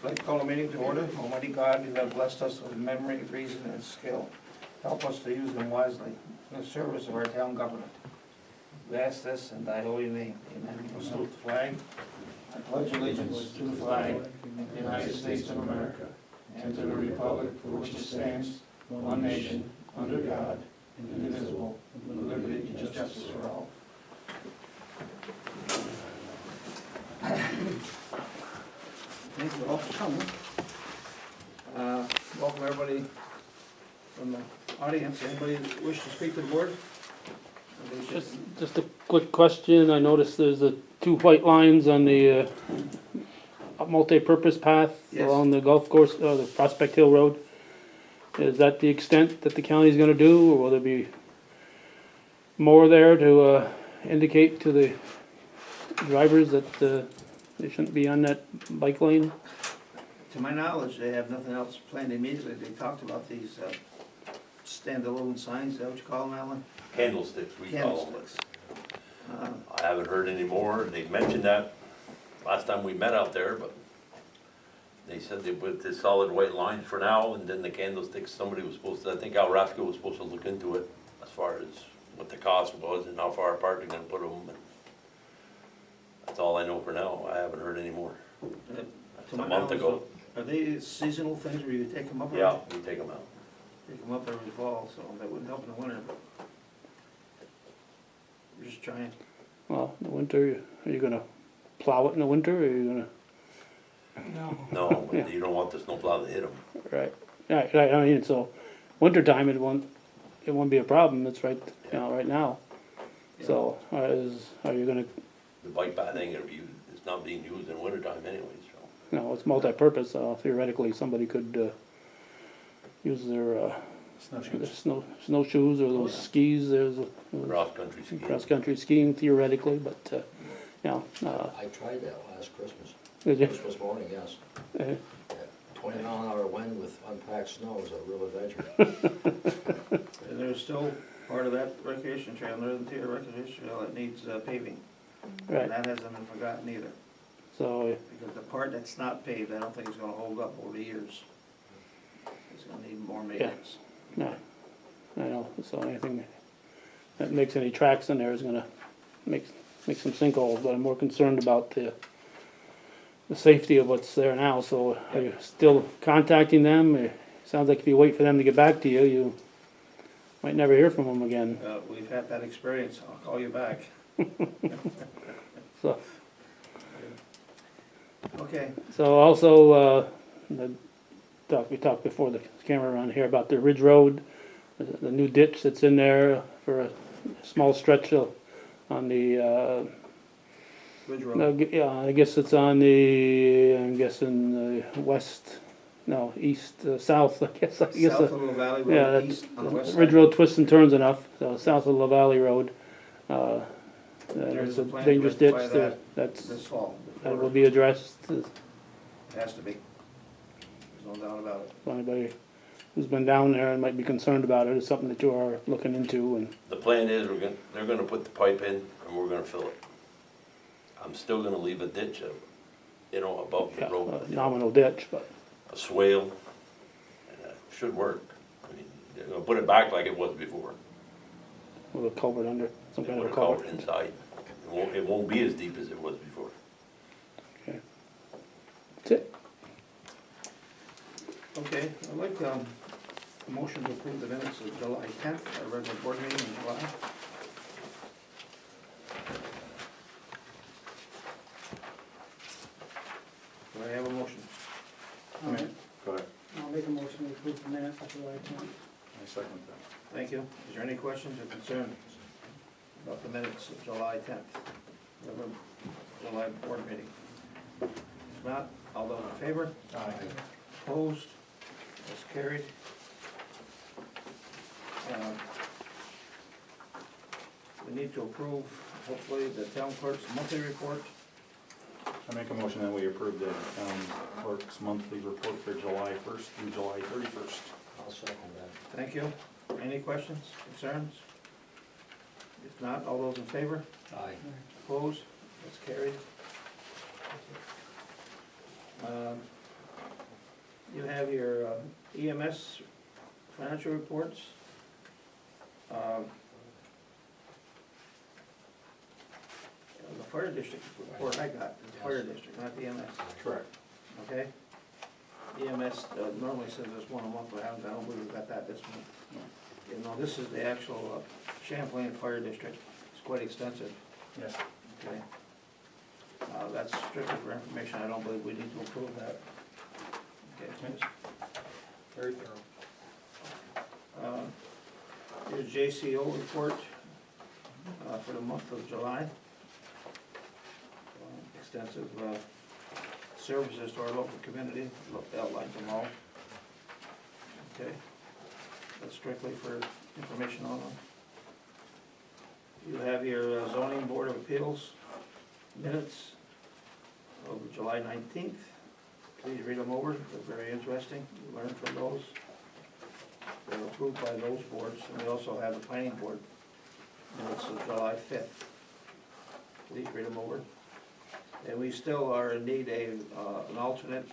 I'd like to call a meeting to order. Almighty God, you have blessed us with memory, reason, and skill. Help us to use them wisely in the service of our town government. We ask this in thy holy name. Amen. We'll salute the flag. I pledge allegiance to the flag of the United States of America and to the republic for which it stands, one nation, under God, indivisible, with liberty and justice for all. Thank you all for coming. Welcome everybody from the audience. Anybody wish to speak to the board? Just a quick question. I noticed there's two white lines on the multi-purpose path Yes. along the golf course, the Prospect Hill Road. Is that the extent that the county's gonna do, or will there be more there to indicate to the drivers that they shouldn't be on that bike lane? To my knowledge, they have nothing else planned immediately. They talked about these standalone signs, is that what you call them, Alan? Candlesticks, we call them. Candlesticks. I haven't heard any more. They mentioned that last time we met out there, but they said they put the solid white lines for now, and then the candlesticks, somebody was supposed to, I think Al Rafco was supposed to look into it as far as what the cost was and how far apart they're gonna put them. And that's all I know for now. I haven't heard any more. That's a month ago. Are they seasonal things where you take them up? Yeah, we take them out. Take them up every fall, so that wouldn't help in the winter, but we're just trying. Well, in the winter, are you gonna plow it in the winter, or are you No, Yeah. you don't want the snowplow to hit them. gonna, right, I mean, so, winter time, it won't be a problem, it's right, right now. So, are you gonna, The bike path ain't gonna be used, it's not being used in wintertime anyways, so. it's multi-purpose, so theoretically, somebody could, use their, snowshoes or those skis, there's Cross-country skiing. cross-country skiing theoretically, but, I tried that last Christmas. did you? Christmas morning, yes. Uh, Yeah, 20-mile-an-hour wind with unpacked snow is a real adventure. And there's still part of that recreation trail, Northern Tier Recreation Trail, that needs paving. Right, And that hasn't been forgotten either, so, because the part that's not paved, I don't think is gonna hold up over the years. It's gonna need more maintenance. no, I know, so anything that makes any tracks in there is gonna make some sinkholes, but I'm more concerned about the safety of what's there now, so are you still contacting them? Sounds like if you wait for them to get back to you, you might never hear from them again, We've had that experience, I'll call you back. so. Okay, So also, we talked before the camera around here about the Ridge Road, the new ditch that's in there for a small stretch on the, Ridge Road. yeah, I guess it's on I'm guessing south, I guess. South of the Valley Yeah, Road, that's, east on the west side. Ridge Road twists and turns enough, so south of La Valley Road. There's It's a a plan to dangerous ditch, rectify that's, This fall. that will be addressed. Has to be. There's no doubt about it. So anybody who's been down there and might be concerned about it is something that you are looking into, and, The plan is, they're gonna put the pipe in and we're gonna fill it. I'm still gonna leave a ditch, above the yeah, road, a nominal ditch, but, a swale, and that should work. I mean, they're gonna put it back like it was before. with a culvert under, some They kind of put a a culvert. culvert inside. It won't be as deep as it was before. Okay. That's it. Okay, I'd like a motion to approve the minutes of July 10th, our regular board meeting in July. Do I have a motion? All right, Go ahead. I'll make a motion to approve the minutes of July 10th. I second that. Thank you. Is there any questions or concerns about the minutes of July 10th? Regular July board meeting. If not, all those in favor? Aye. Opposed? That's carried. We need to approve, hopefully, the town clerk's monthly report. I make a motion that we approve the town clerk's monthly report for July 1st through July 31st. I'll second that. Thank you. Any questions, concerns? If not, all those in favor? Aye. Opposed? That's carried. have your EMS financial reports. The fire district report I got, the fire district, not the EMS, Correct. okay? EMS normally says there's one a month, but I don't believe we got that this month. You know, this is the actual Champlain Fire District, it's quite extensive, Yes. okay? That's strictly for information, I don't believe we need to approve that. Okay, Very thorough. here's JCO report for the month of July. Extensive services to our local community, outlines them all. Okay, that's strictly for information on them. You have your zoning board of appeals minutes of July 19th. Please read them over, they're very interesting, you learn from those. They're approved by those boards, and we also have the planning board minutes of July 5th. Please read them over. And we still are in need an alternate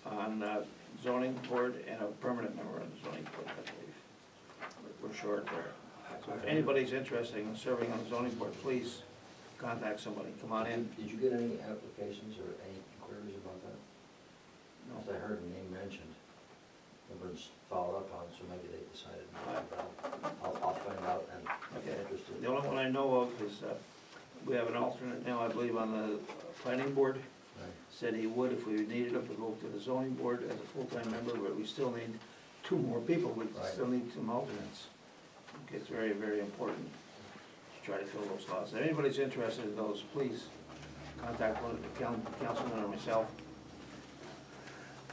on zoning board and a permanent member on the zoning board, I believe. We're short there. So if anybody's interested in serving on the zoning board, please contact somebody, come on in. Did you get any applications or any inquiries about that? No. Because I heard a name mentioned. Nobody's followed up on it, so maybe they decided not. I'll find out and if they're interested. The only one I know of is, we have an alternate now, I believe, on the planning board. Right. Said he would if we needed him to go to the zoning board as a full-time member, but we still need 2 more people, we Right. still need some alternates. Okay, it's very, very important to try to fill those slots. If anybody's interested in those, please contact one of the councilmen or myself.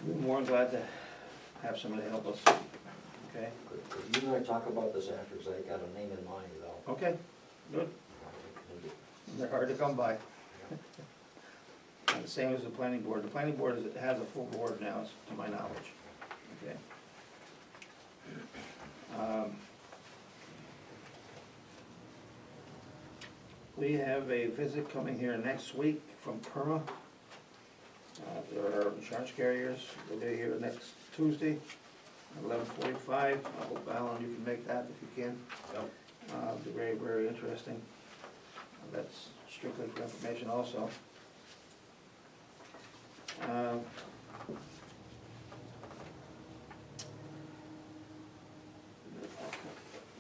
We're more than glad to have somebody help us, okay? Good. You and I talk about this after, because I got a name in mind, though. Okay, good. They're hard to come by. And the same as the planning board. The planning board has a full board now, to my knowledge. Okay. We have a visit coming here next week from PERMA. There are insurance carriers. They'll be here next Tuesday, 11:45. I hope, Alan, you can make that if you can. Yep. It'll be very, very interesting. That's strictly for information also.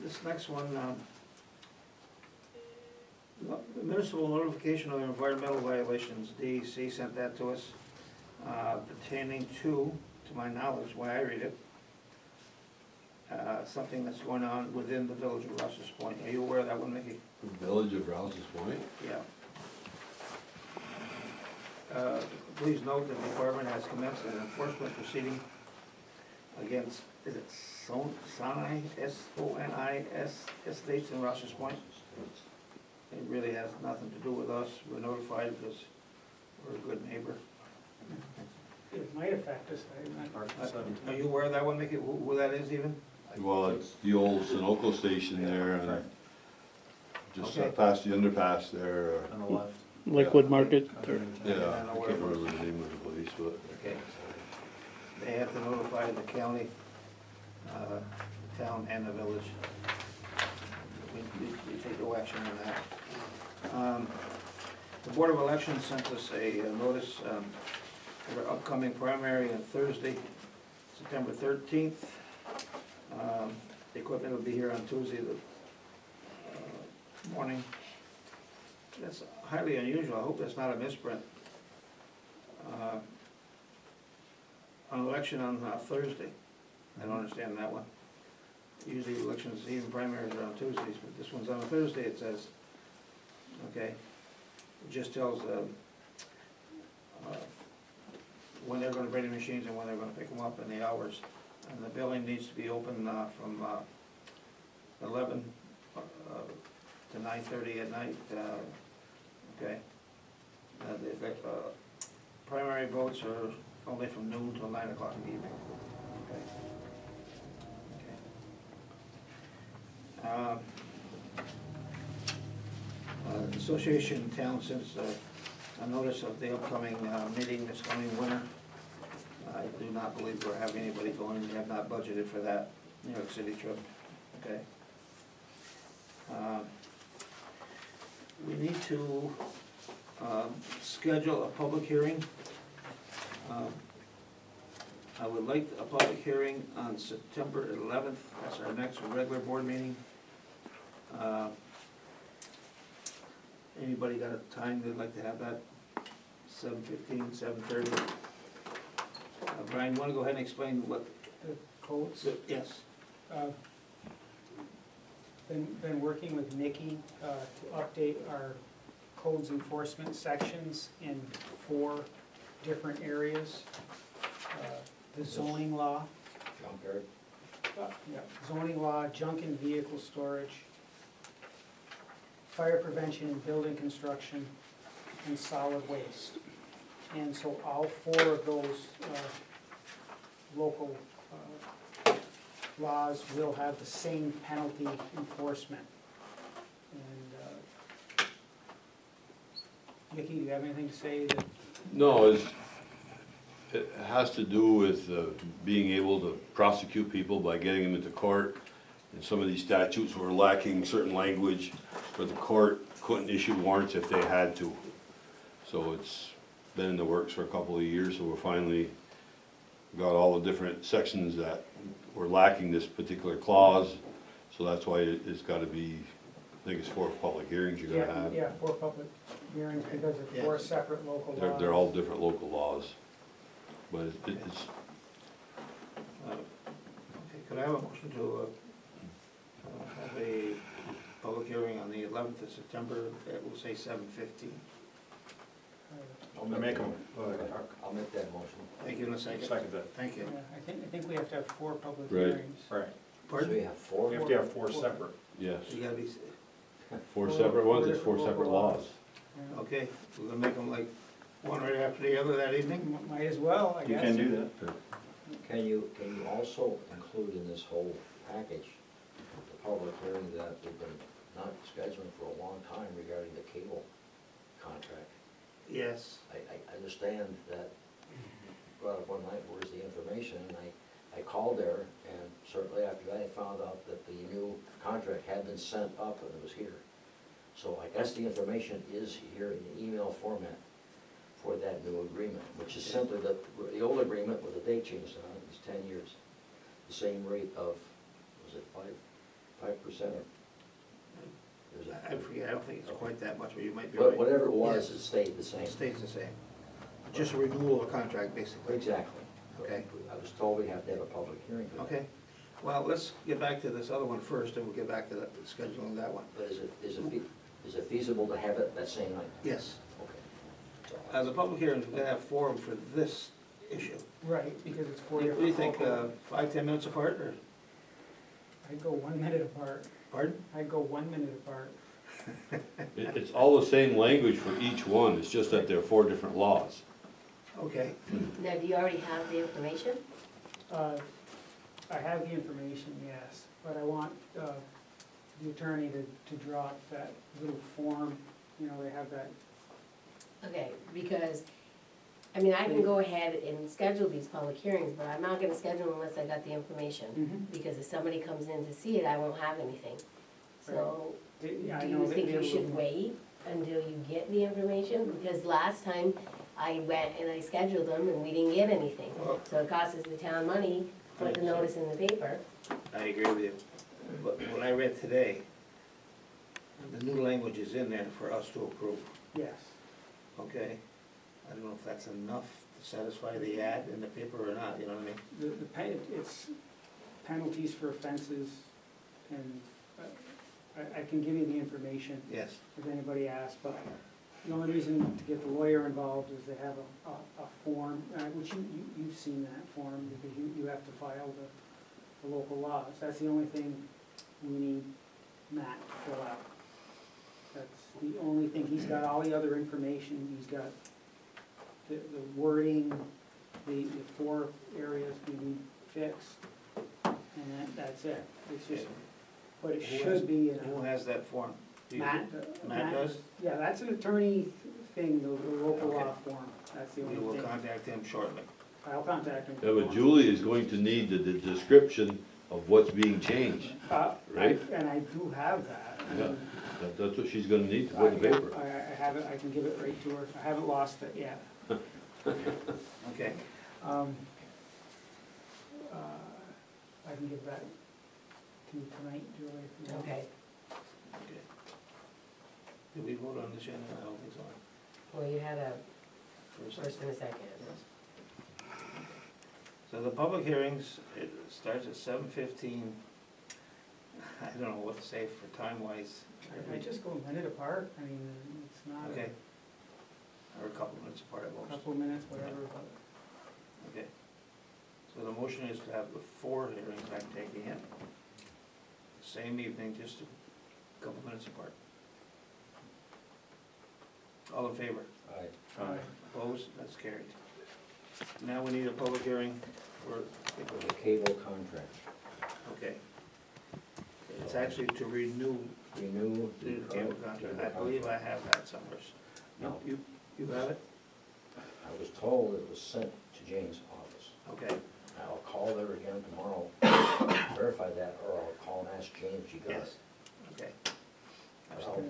This next one, the municipal notification of environmental violations, DEC sent that to us, pertaining to my knowledge, why I read it, something that's going on within the village of Rouse's Point. Are you aware of that one, Mickey? Village of Rouse's Point? Yeah. Please note that the department has commenced an enforcement proceeding against, is it Sonai, S-O-N-I-S, estates in Rouse's Point? It really has nothing to do with us. We're notified because we're a good neighbor. It might affect us, I'm not. Article 17. Are you aware of that one, Mickey, who that is even? Well, it's the old Sunoco station there and just Okay. past the underpass there. On the left. Liquid Market, or, Yeah, I I know where can't it was. remember the name of the place, but Okay. They have to notify the county, town and the village. We take no action on that. The Board of Elections sent us a notice for their upcoming primary on Thursday, September 13th. The equipment will be here on Tuesday, the morning. That's highly unusual, I hope that's not a misprint. An election on Thursday, I don't understand that one. Usually elections, even primaries are on Tuesdays, but this one's on a Thursday, it says. Okay, it just tells when they're gonna bring the machines and when they're gonna pick them up and the hours. And the building needs to be open from 11 to 9:30 at night, okay? The primary votes are only from noon till 9 o'clock in the evening, okay? Okay. Association in town since a notice of the upcoming meeting this coming winter. I do not believe we're having anybody going, we have not budgeted for that New York City trip, okay? We need to schedule a public hearing. I would like a public hearing on September 11th, that's our next regular board meeting. Anybody got a time they'd like to have that? 7:15, 7:30? Brian, you wanna go ahead and explain what, The codes, yes, been working with Nikki to update our codes enforcement sections in 4 different areas. The zoning law, Junkyard, zoning law, junk and vehicle storage, fire prevention and building construction, and solid waste. And so all 4 of those local laws will have the same penalty enforcement. And Nikki, do you have anything to say? No, it has to do with being able to prosecute people by getting them into court. And some of these statutes were lacking certain language where the court couldn't issue warrants if they had to. So it's been in the works for a couple of years, so we're finally got all the different sections that were lacking this particular clause. So that's why it's gotta be, I think it's 4 public hearings you're gonna have. Yeah, 4 public hearings because of 4 separate local laws. They're all different local laws. But it's, okay, could I have a motion to have a public hearing on the 11th of September, we'll say 7:15? I'll I make them, I'll make that motion. Thank you in a second. second that. Thank you. Yeah, I think we have to have 4 public Right. hearings. Right, So we Pardon? have 4? we have to have 4 separate. yes, You gotta be, 4 separate ones, it's 4 separate laws. Yeah. okay, we're gonna make them like one right after the other that evening? Might as well, I You guess. can do that. Can you also include in this whole package the public hearing that we've been not scheduling for a long time regarding the cable contract? Yes. I understand that, brought up one night, where's the information, and I called there, and certainly after that, I found out that the new contract had been sent up and it was here. So I guess the information is here in email format for that new agreement, which is simply the old agreement with a date change on it, it's 10 years. The same rate of, was it 5%? I forget, I don't think it's quite that much, but you might be But right. whatever it was, Yes. it stayed the same. It stays the same. Just a renewal of a contract, basically. Exactly. Okay. I was told we have to have a public hearing for that. Okay, well, let's get back to this other one first, and we'll get back to the scheduling that one. But is it feasible to have it that same night? Yes, Okay. as a public hearing, we're gonna have forum for this issue. Right, because it's 4 What do different. you think, local- 5-10 minutes apart, or, I'd go 1 minute apart. pardon? I'd go 1 minute apart. It's all the same language for each one, it's just that there are 4 different laws. Okay, Now, do you already have the information? I have the information, yes, but I want the attorney to draw up that little form, you know, they have that. Okay, because, I mean, I can go ahead and schedule these public hearings, but I'm not gonna schedule them unless I got the information. Because if somebody comes in to see it, I won't have anything. So, Yeah, I do know you they- think they you will- should wait until you get the information? Because last time I went and I scheduled them and we didn't get anything. Well- So it costs us the town money, to put the notice in the paper. I agree with you. But what I read today, the new language is in there for us to approve, Yes, okay? I don't know if that's enough to satisfy the ad in the paper or not, you know what I mean? it's penalties for offenses, and I can give you the information Yes. if anybody asks, but the only reason to get the lawyer involved is they have a form, which you've seen that form, because you have to file the local laws. That's the only thing we need Matt to fill out. That's the only thing, he's got all the other information, he's got the wording, the 4 areas we need fixed, and that's it. It's just, but it should be in Who a. has that form? Do you- Matt Matt does? Yeah, that's an attorney thing, the local law Okay. form, that's the We only will thing. contact him shortly. I'll contact him. Yeah, but Julie is going to need the description of what's being changed. Right. And I do have that. I Yeah, mean, that's what she's gonna need to put in the paper. I have it, I can give it right to her. I haven't lost it yet. Okay, Um, I can give that to you tonight, Julie. if you want. Okay, okay. Did we vote on the agenda? I don't think so. well, you had a First. first and a second. So the public hearings, it starts at 7:15. I don't know what to say for time-wise. I just go a minute apart, I mean, it's not Okay, a or a couple minutes apart at most. couple minutes, whatever, but. Okay. So the motion is to have the 4 hearings, I'm taking it, same evening, just a couple minutes apart. All in favor? Aye. Opposed? That's carried. Now we need a public hearing for, The cable contract, okay. It's actually to renew renew the the cable current contract. cable I believe I have that somewhere. No. You have it? I was told it was sent to Jane's office. Okay, I'll call there again tomorrow, verify that, or I'll call and ask Jane if she got yes, it. okay.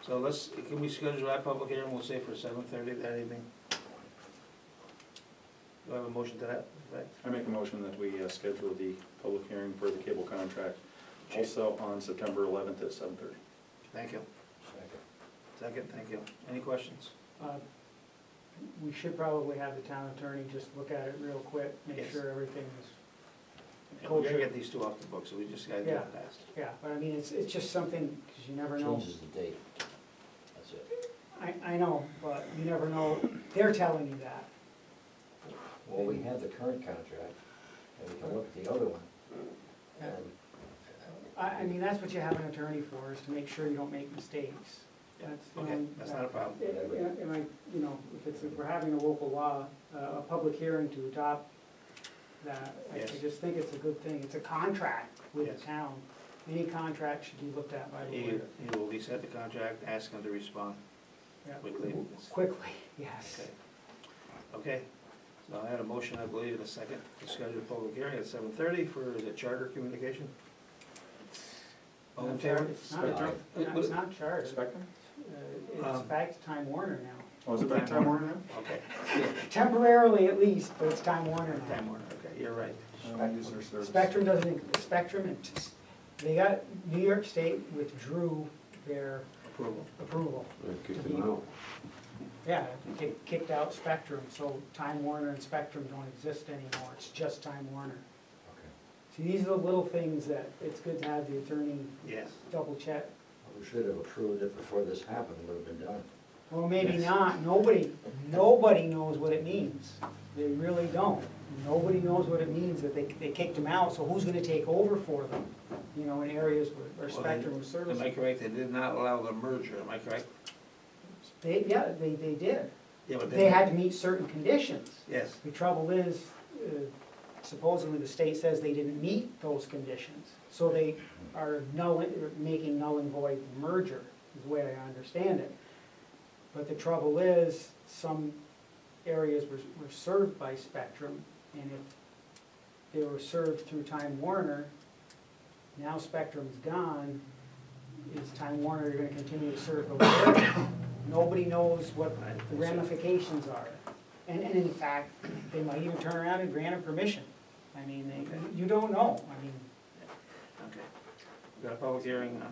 So let's, can we schedule that public hearing, we'll say for 7:30 that evening? Do I have a motion to that effect? I make a motion that we schedule the public hearing for the cable contract also on September 11th at 7:30. Thank you. Second. Second, thank you. Any questions? We should probably have the town attorney just look at it real quick, make Yes. sure everything is, Yeah, we gotta get these 2 off the book, so we just gotta get it passed. yeah, but I mean, it's just something, because you never know. Changes the date. That's it. I know, but you never know, they're telling you that. Well, we have the current contract, and we can look at the other one. And I mean, that's what you have an attorney for, is to make sure you don't make mistakes. That's the Okay, only- that's not a problem. And I, you know, if we're having a local law, a public hearing to adopt that, I Yes. just think it's a good thing. It's a contract with Yes. the town. Any contract should be looked at by the He lawyer. will be sent the contract, ask him to respond Yeah. quickly. Quickly, yes. Okay. Okay, so I had a motion, I believe, in a second, to schedule a public hearing at 7:30 for the charter communication. All in favor? It's not charged. Spectrum? It's back to Time Warner now. Oh, is it back Time Warner now? Okay, Temporarily at least, but it's Time Warner now. Time Warner, okay, you're right. Use their service. Spectrum doesn't, Spectrum, they got, New York State withdrew their Approval. approval. Kick them out. Yeah, kicked out Spectrum, so Time Warner and Spectrum don't exist anymore, it's just Time Warner. Okay. See, these are the little things that it's good to have the attorney Yes. double check. We should have approved it before this happened, it would have been done. Well, maybe Yes. not, nobody knows what it means, they really don't. Nobody knows what it means that they kicked them out, so who's gonna take over for them? You know, in areas where Well, Spectrum was Am I servicing. correct, they did not allow the merger, am I correct? They did. Yeah, but They had to meet certain conditions. Yes, The trouble is, supposedly the state says they didn't meet those conditions, so they are making null and void the merger, is the way I understand it. But the trouble is, some areas were served by Spectrum, and if they were served through Time Warner, now Spectrum's gone, is Time Warner gonna continue to serve those areas? Nobody knows what I think the so. ramifications are. And in fact, they might even turn around and grant a permission. I mean, Okay. you don't know, I mean, okay. We've got a public hearing on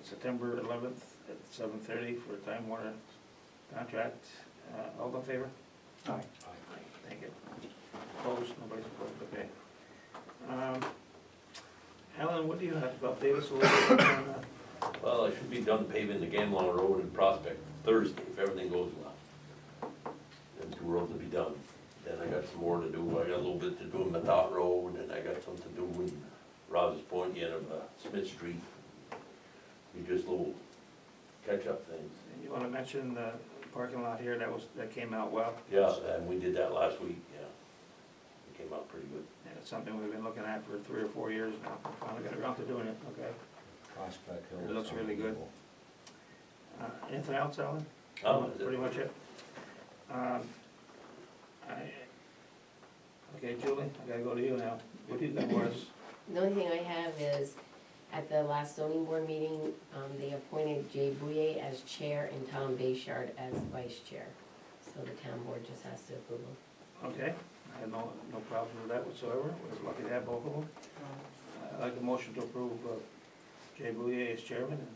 September 11th at 7:30 for a Time Warner contract. All in favor? Aye. Thank you. Opposed? Nobody's opposed, okay. Alan, what do you have to update us a little bit on that? Well, I should be done paving the Gamlon Road and Prospect Thursday, if everything goes well. Them 2 roads will be done. Then I got some more to do, I got a little bit to do in Matot Road, and I got some to do in Rouse's Point, the end of Smith Street. Be just little catch-up things. You wanna mention the parking lot here, that came out well? Yeah, and we did that last week, yeah. It came out pretty good. And it's something we've been looking at for 3 or 4 years now. We finally got around to doing it, okay? Prospect Hill. It looks really good. Anything else, Alan? Oh, is it? Pretty much it. Okay, Julie, I gotta go to you now. What do you got for us? The only thing I have is, at the last zoning board meeting, they appointed Jay Bouye as chair and Tom Bayshard as vice chair. So the town board just has to approve them. Okay, I have no problem with that whatsoever. We're lucky to have both of them. I'd like a motion to approve Jay Bouye as chairman and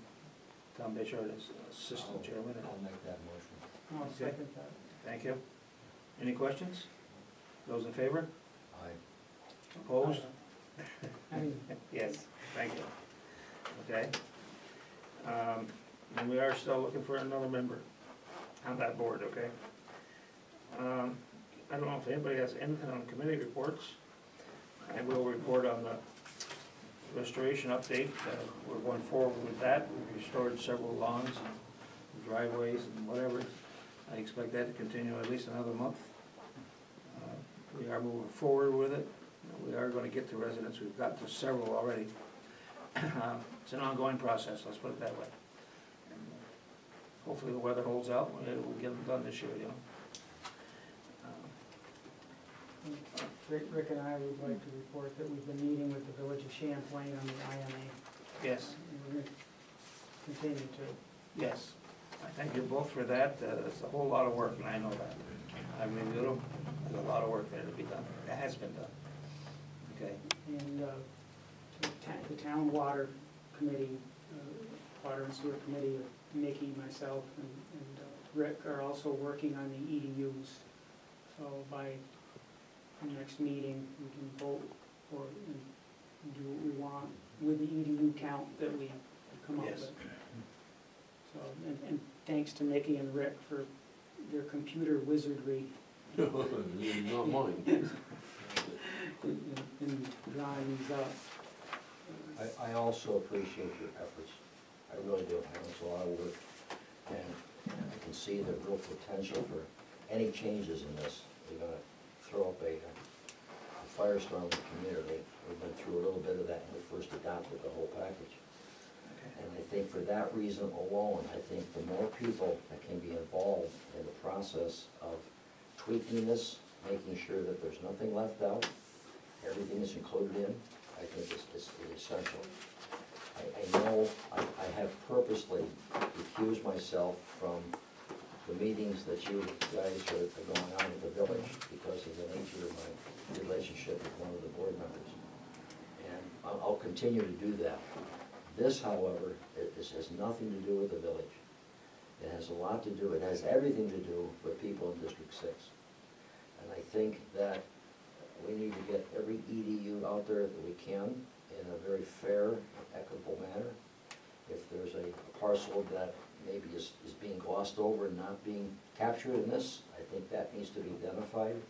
Tom Bayshard as assistant chairman. I'll make that motion. I'll second that. Thank you. Any questions? Those in favor? Aye. Opposed? I mean, Yes, thank you. Okay. And we are still looking for another member on that board, okay? I don't know if anybody has anything on committee reports. I will report on the restoration update. We're going forward with that. We've restored several lawns, and driveways and whatever. I expect that to continue at least another month. We are moving forward with it. We are gonna get to residents. We've got to several already. It's an ongoing process, let's put it that way. And hopefully the weather holds out, and we'll get them done this year, you know. Rick and I would like to report that we've been meeting with the village of Champlain on the IMA. Yes, And we're gonna continue to. yes. I thank you both for that. It's a whole lot of work, and I know that. I reviewed them. There's a lot of work there to be done. It has been done. Okay, And the town water committee, water and sewer committee of Mickey, myself, and Rick are also working on the EDUs. So by the next meeting, we can vote or and do what we want with the EDU count that we come up Yes. with. So, and thanks to Mickey and Rick for their computer wizardry Not mine. in drawing these up. I also appreciate your efforts. I really do. I know it's a lot of work. And I can see the real potential for any changes in this. We're gonna throw up a firestorm in the community. We've been through a little bit of that when we first adopted the whole package. And I think for that reason alone, I think the more people that can be involved in the process of tweaking this, making sure that there's nothing left out, everything is included in, I think is essential. I know I have purposely recused myself from the meetings that you guys are going on with the village because of the nature of my relationship with one of the board members. And I'll continue to do that. This, however, this has nothing to do with the village. It has a lot to do, it has everything to do with people in District 6. And I think that we need to get every EDU out there that we can in a very fair, equitable manner. If there's a parcel that maybe is being glossed over and not being captured in this, I think that needs to be identified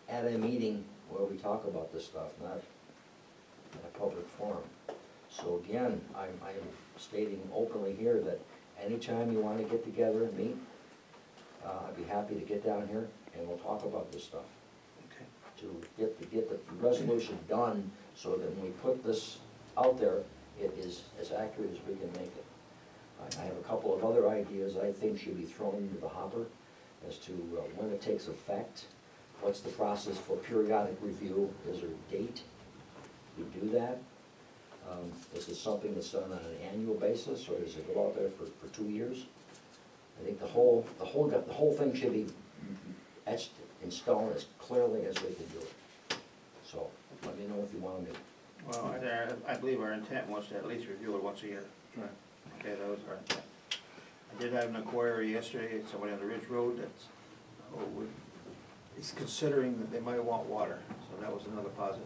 at a meeting where we talk about this stuff, not in a public forum. So again, I'm stating openly here that anytime you want to get together and meet, I'd be happy to get down here and we'll talk about this stuff. okay. To get the resolution done so that when we put this out there, it is as accurate as we can make it. I have a couple of other ideas I think should be thrown into the hopper as to when it takes effect, what's the process for periodic review, is there a date we do that? Is this something that's done on an annual basis, or does it go out there for 2 years? I think the whole thing should be etched in stone as clearly as we can do it. So, let me know if you want to meet. Well, I believe our intent was to at least review it once a year. Right. Okay, that was our intent. I did have an inquiry yesterday, somebody on the Ridge Road that's, is considering that they might want water, so that was another positive.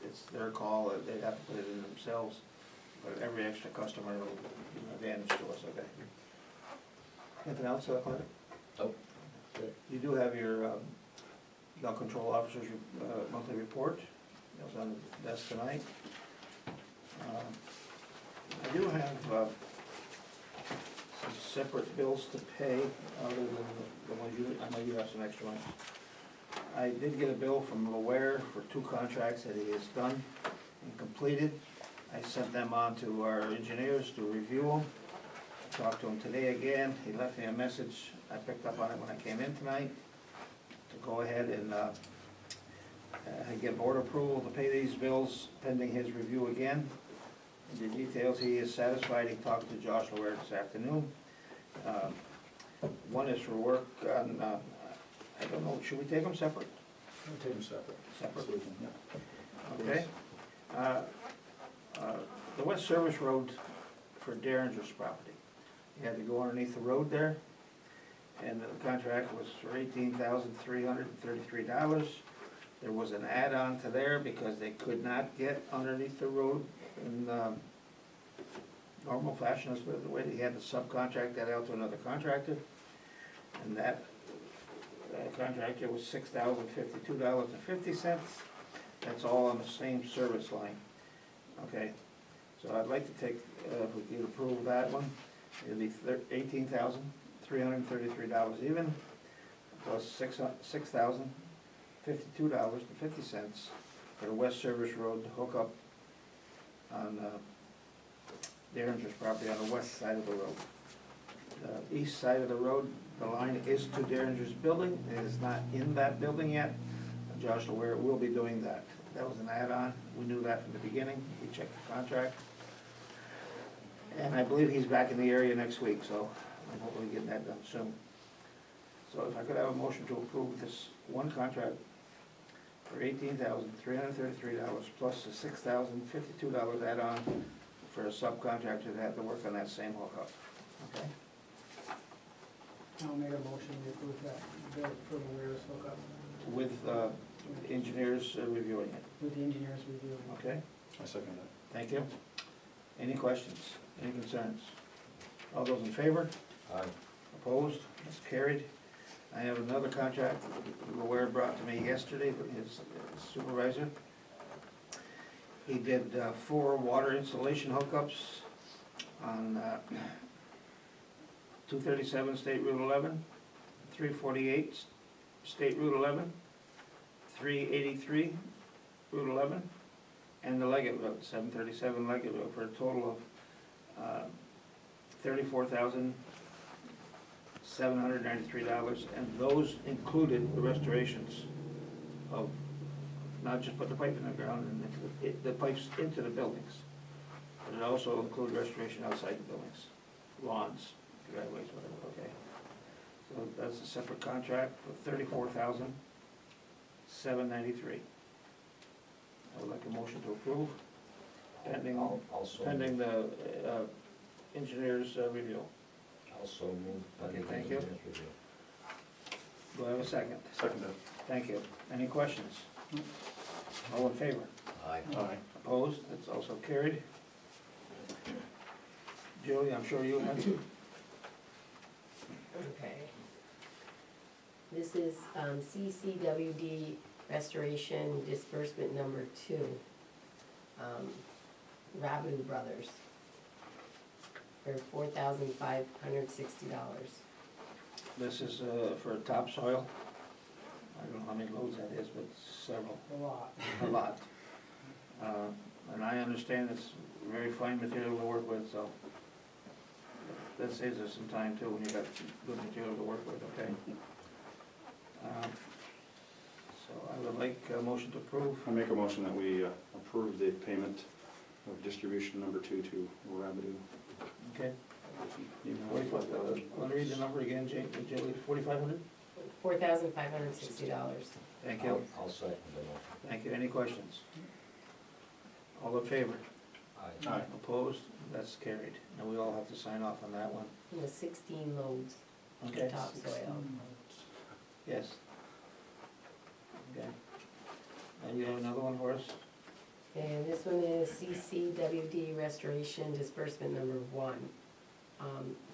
It's their call, they'd have to put it in themselves, but every extra customer will be an advantage to us, okay? Anything else, Clark? Nope. You do have your gun control officer's monthly report. It was on the desk tonight. I do have some separate bills to pay, other than the ones you, I know you have some extra ones. I did get a bill from Laware for 2 contracts that he has done and completed. I sent them on to our engineers to review them. I talked to him today again. He left me a message. I picked up on it when I came in tonight to go ahead and, get board approval to pay these bills pending his review again. The details, he is satisfied, he talked to Josh Laware this afternoon. One is for work on, I don't know, should we take them separate? We'll take them separate. Separate. So we can- yeah. Okay. The West Service Road for Derringer's property. You had to go underneath the road there, and the contract was for $18,333. There was an add-on to there because they could not get underneath the road in normal fashion, is the way they had to subcontract that out to another contractor. And that contractor was $6,052.50. That's all on the same service line. Okay, so I'd like to take, if we could approve that one, it'd be $18,333 even, plus $6,052.50 for the West Service Road to hook up on Derringer's property on the west side of the road. The east side of the road, the line is to Derringer's building, it is not in that building yet. Josh Laware will be doing that. That was an add-on, we knew that from the beginning, we checked the contract. And I believe he's back in the area next week, so I'm hopefully getting that done soon. So if I could have a motion to approve this one contract for $18,333 plus the $6,052 add-on for a subcontractor that had to work on that same hookup, okay? I'll make a motion to approve that bill for the Ware's hookup With engineers reviewing it, with the engineers review. okay? I second that. Thank you. Any questions, any concerns? All those in favor? Aye. Opposed? That's carried. I have another contract Ware brought to me yesterday, his supervisor. He did 4 water installation hookups on 237 State Route 11, 348 State Route 11, 383 Route 11, and the Leggett Road, 737 Leggett Road, for a total of $34,793, and those included the restorations of, not just put the pipe in the ground and into the pipes into the buildings, but it also included restoration outside the buildings, lawns, driveways, whatever, okay? So that's a separate contract for $34,793. I would like a motion to approve, pending, I'll also, pending the engineer's review. also move. Okay, thank you. engineers review. Do I have a second? Second that. Thank you. Any questions? All in favor? Aye. Aye. Opposed? That's also carried. Julie, I'm sure you have to. Okay. This is CCWD Restoration Disbursement Number 2, Rabideau Brothers, for $4,560. This is for topsoil. I don't know how many loads that is, but several, A lot. a lot. And I understand it's very fine material to work with, so that saves us some time too, when you got good material to work with, okay? So I would like a motion to approve. I make a motion that we approve the payment of distribution number 2 to Rabideau. Okay. 45, want to read the number again, Julie, 4,500? $4,560. Thank you, I'll second the motion. thank you. Any questions? All in favor? Aye. Aye. Opposed? That's carried. And we all have to sign off on that one. It was 16 loads Okay? of topsoil. Yes. Okay. And you have another one for us? And this one is CCWD Restoration Disbursement Number 1.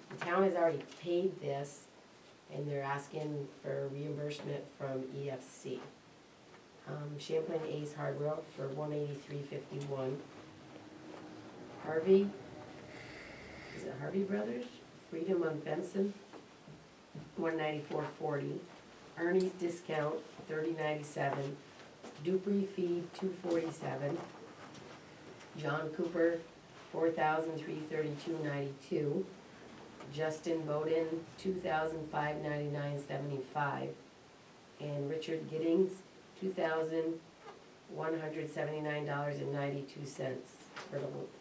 The town has already paid this, and they're asking for reimbursement from EFC. Champlain Ace Hardware for $183.51. Harvey, is it Harvey Brothers? Freedom on Benson, $194.40. Ernie's Discount, $30.97. Dupree Feed, $247. John Cooper, $4,332.92. Justin Bowden, $2,599.75. and Richard Giddings, $2,179.92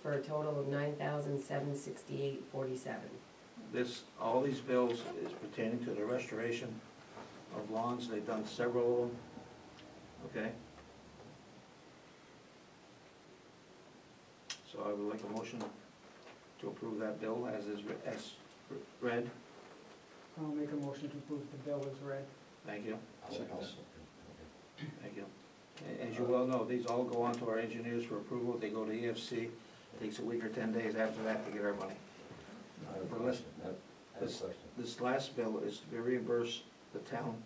for a total of $9,768.47. This, all these bills is pertaining to the restoration of lawns, they've done several of them, okay? So I would like a motion to approve that bill as read, I'll make a motion to approve the bill as read. thank you, Second. thank you. As you well know, these all go on to our engineers for approval, they go to EFC, takes a week or 10 days after that to get our money. I have a For question. I have a This, question. this last bill is to reimburse the town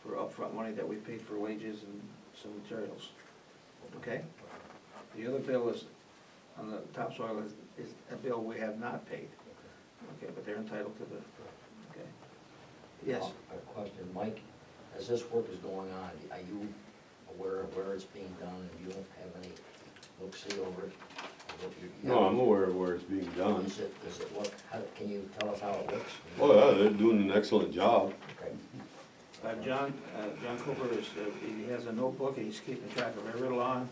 for upfront money that we paid for wages and some materials, okay? The other bill is, on the topsoil, is a bill we have not paid, okay, but they're entitled to the, okay? Yes, I have a question, Mike, as this work is going on, are you aware of where it's being done, and you don't have any look-see over it? Or what you- No, I'm aware of where it's being done. Does it look, can you tell us how it looks? Oh, yeah, they're doing an excellent job. Okay. John Cooper is, he has a notebook, and he's keeping track of every lawn,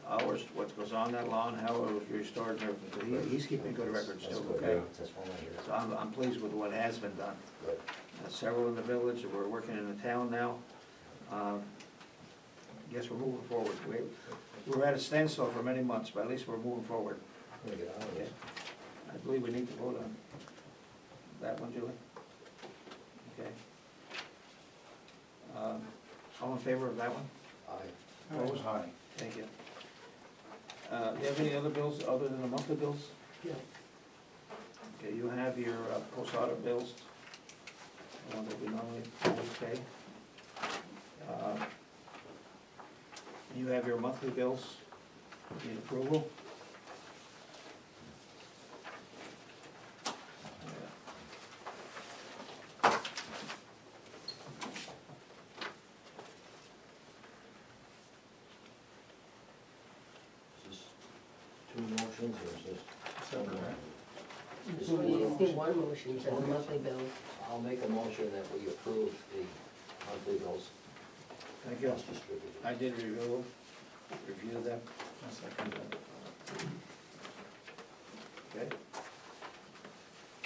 hours, what goes on that lawn, how it was restored and everything, so he's keeping good records That's still, good. okay? That's one I hear. So I'm pleased with what has been done. Good. Several in the village, we're working in the town now. Yes, we're moving forward. We're at a standstill for many months, but at least we're moving forward. I'm gonna get out of Okay. this. I believe we need to vote on that one, Julie. Okay. All in favor of that one? Aye. Opposed? Aye. Thank you. Do you have any other bills other than the monthly bills? Yeah. Okay, you have your post audit bills, the ones that we normally always pay. You have your monthly bills, need approval. Is this two motions, or is this? We just need one motion for the monthly bills. I'll make a motion that we approve the monthly bills Thank you. as distributed. I did review them. Okay.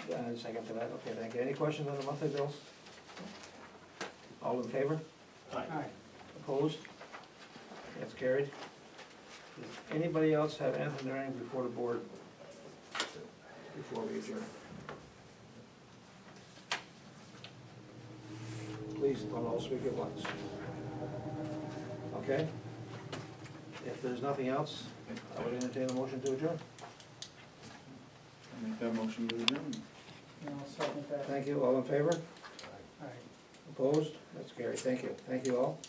Yeah, a second for that, okay, thank you. Any questions on the monthly bills? All in favor? Aye. Opposed? That's carried. Does anybody else have anything to bring before the board before we adjourn? Please don't all speak at once. Okay? If there's nothing else, I would entertain a motion to adjourn. I make that motion to adjourn. And I'll second that. Thank you, all in favor? Aye. Opposed? That's carried, thank you. Thank you all.